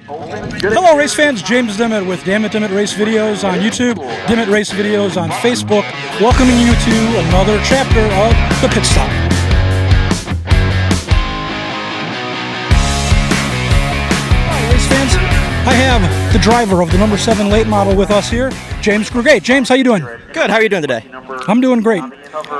Hello race fans, James Dimmitt with Dammit Dimmitt Race Videos on YouTube, Dimmitt Race Videos on Facebook, welcoming you to another chapter of The Pit Stop. Hi race fans, I have the driver of the number 7 late model with us here, James Gregait. James, how you doing? Good, how are you doing today? I'm doing great.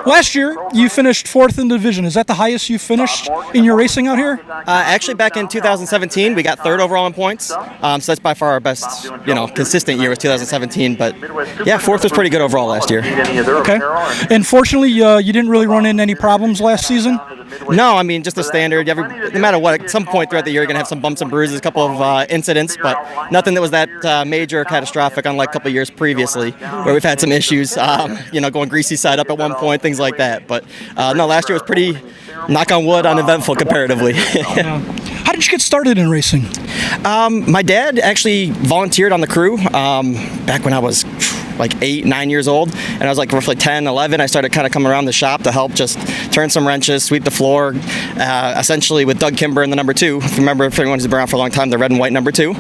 Last year, you finished 4th in the division. Is that the highest you finished in your racing out here? Actually, back in 2017, we got 3rd overall in points. So that's by far our best, consistent year was 2017. But yeah, 4th was pretty good overall last year. Okay. And fortunately, you didn't really run into any problems last season? No, I mean, just the standard. No matter what, at some point throughout the year, you're going to have some bumps and bruises, a couple of incidents, but nothing that was that major or catastrophic, unlike a couple of years previously, where we've had some issues, going greasy side up at one point, things like that. But no, last year was pretty, knock on wood, uneventful comparatively. How did you get started in racing? My dad actually volunteered on the crew back when I was like 8, 9 years old, and I was like roughly 10, 11. I started kind of coming around the shop to help just turn some wrenches, sweep the floor, essentially with Doug Kimber in the number 2. If anyone who's been around for a long time, the red and white number 2.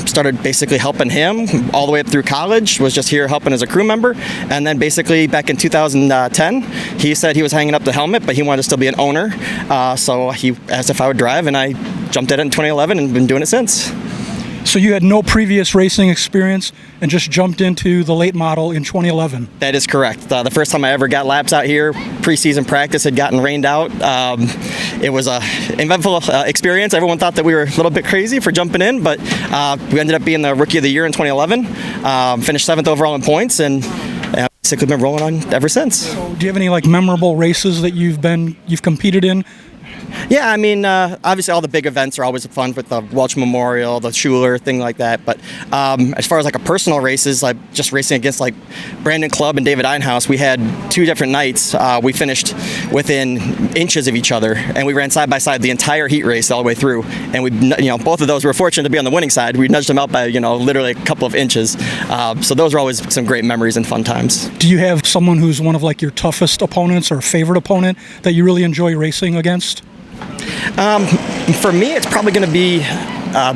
Started basically helping him all the way up through college, was just here helping as a crew member, and then basically back in 2010, he said he was hanging up the helmet, but he wanted to still be an owner, so he asked if I would drive, and I jumped at it in 2011 and been doing it since. So you had no previous racing experience and just jumped into the late model in 2011? That is correct. The first time I ever got laps out here, preseason practice had gotten rained out. It was an eventful experience. Everyone thought that we were a little bit crazy for jumping in, but we ended up being the Rookie of the Year in 2011, finished 7th overall in points, and basically been rolling on ever since. So do you have any memorable races that you've competed in? Yeah, I mean, obviously all the big events are always fun with the Welch Memorial, the Schuler, thing like that. But as far as a personal races, like just racing against Brandon Clubb and David Einhaus, we had 2 different nights. We finished within inches of each other, and we ran side by side the entire heat race all the way through. And we, both of those were fortunate to be on the winning side. We nudged them out by literally a couple of inches. So those were always some great memories and fun times. Do you have someone who's one of your toughest opponents or favorite opponent that you really enjoy racing against? For me, it's probably going to be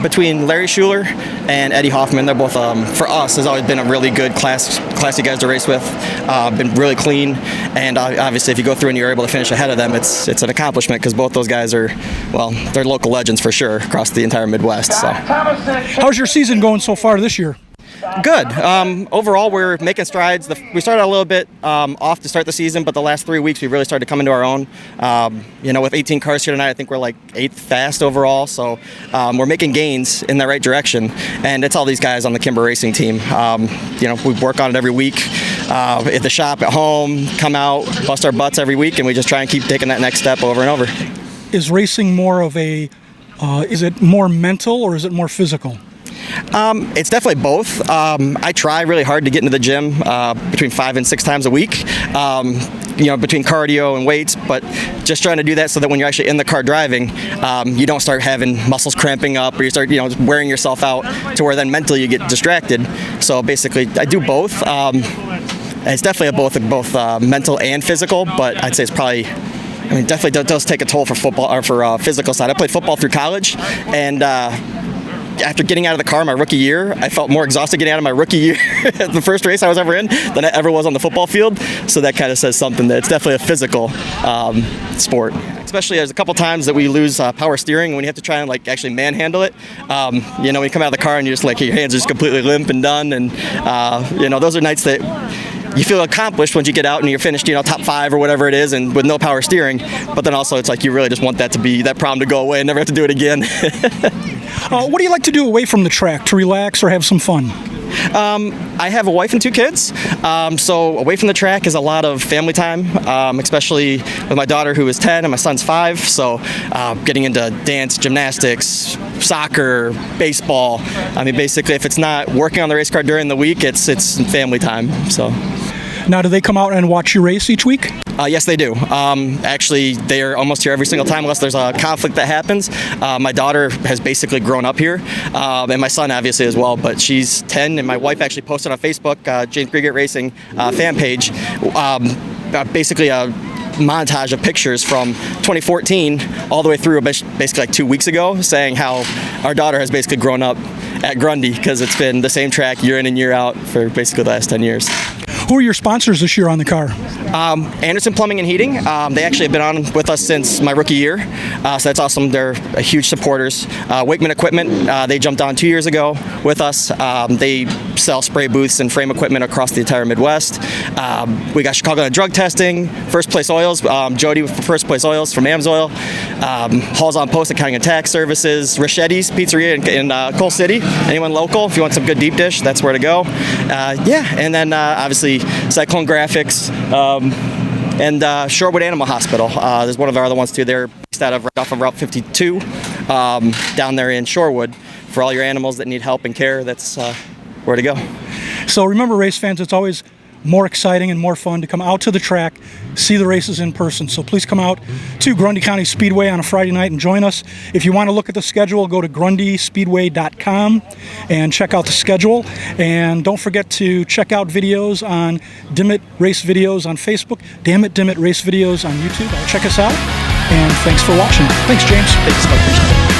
between Larry Schuler and Eddie Hoffman. They're both, for us, has always been a really good classy guys to race with. Been really clean, and obviously if you go through and you're able to finish ahead of them, it's an accomplishment because both those guys are, they're local legends for sure across the entire Midwest. So, how's your season going so far this year? Good. Overall, we're making strides. We started a little bit off to start the season, but the last 3 weeks we really started to come into our own. With 18 cars here tonight, I think we're 8th fast overall. So we're making gains in the right direction, and it's all these guys on the Kimber Racing team. We work on it every week at the shop, at home, come out, bust our butts every week, and we just try and keep taking that next step over and over. Is racing more of is it more mental or is it more physical? It's definitely both. I try really hard to get into the gym between 5 and 6 times a week, between cardio and weights, but just trying to do that so that when you're actually in the car driving, you don't start having muscles cramping up or you start, wearing yourself out to where then mentally you get distracted. So basically, I do both. It's definitely both mental and physical, but I'd say it's probably, definitely does take a toll for football or for physical side. I played football through college, and after getting out of the car my rookie year, I felt more exhausted getting out of my rookie year the first race I was ever in than I ever was on the football field. So that kind of says something that it's definitely a physical sport. Especially there's a couple times that we lose power steering when you have to try and actually manhandle it. When you come out of the car and you're just your hands are just completely limp and done, and those are nights that you feel accomplished once you get out and you're finished, top 5 or whatever it is, and with no power steering. But then also it's you really just want that problem to go away and never have to do it again. What do you like to do away from the track to relax or have some fun? I have a wife and 2 kids, so away from the track is a lot of family time, especially with my daughter who is 10 and my son's 5, so getting into dance, gymnastics, soccer, baseball. Basically if it's not working on the race car during the week, it's family time. So. Now, do they come out and watch you race each week? Yes, they do. Actually, they're almost here every single time unless there's a conflict that happens. My daughter has basically grown up here, and my son obviously as well, but she's 10, and my wife actually posted on Facebook, James Gregait Racing fan page, basically montage of pictures from 2014 all the way through basically like 2 weeks ago, saying how our daughter has basically grown up at Grundy because it's been the same track year in and year out for basically the last 10 years. Who are your sponsors this year on the car? Anderson Plumbing and Heating. They actually have been on with us since my rookie year, so that's awesome. They're huge supporters. Wakeman Equipment, they jumped on 2 years ago with us. They sell spray booths and frame equipment across the entire Midwest. We got Chicago Drug Testing, First Place Oils, Jody with First Place Oils from AMSOIL, Halls on Post Accounting and Tax Services, Richetti's Pizzeria in Coal City. Anyone local, if you want some good deep dish, that's where to go. And then obviously Cyclone Graphics, and Shorewood Animal Hospital. There's one of our other ones too. They're based off of Route 52 down there in Shorewood. For all your animals that need help and care, that's where to go. So remember, race fans, it's always more exciting and more fun to come out to the track, see the races in person. So please come out to Grundy County Speedway on a Friday night and join us. If you want to look at the schedule, go to grundyspeedway.com and check out the schedule. And don't forget to check out videos on Dimmitt Race Videos on Facebook, Dimmitt Race Videos on YouTube. Check us out, and thanks for watching. Thanks, James. Thanks so much.